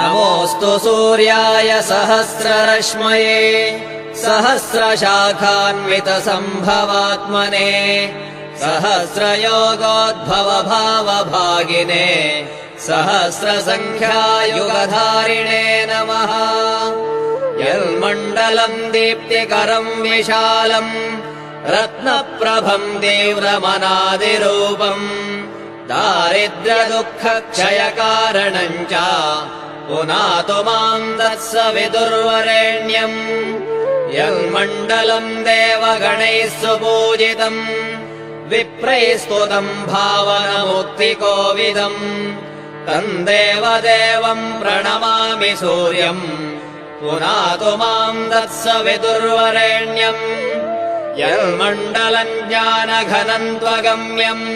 नमोऽस्तु सूर्याय सहस्ररश्मये सहस्रशाखान्वितसम्भवात्मने सहस्रयोगोद्भवभावभागिने सहस्रसङ्ख्यायुगधारिणे नमः। यन्मण्डलम् दीप्तिकरम् विशालम् रत्नप्रभम् तीव्रमनादिरूपम् दारिद्र्यदुःखक्षयकारणम् च पुनातु माम् तत्सवितुर्वरेण्यम्। यन्मण्डलम् देवगणैः सुपूजितम् विप्रैः स्तुतम् भावनमुक्तिकोविदम् तम् देवदेवम् प्रणमामि सूर्यम् पुनातु माम् तत्सवितुर्वरेण्यम्। यन्मण्डलम् ज्ञानघनम् त्वगम्यम्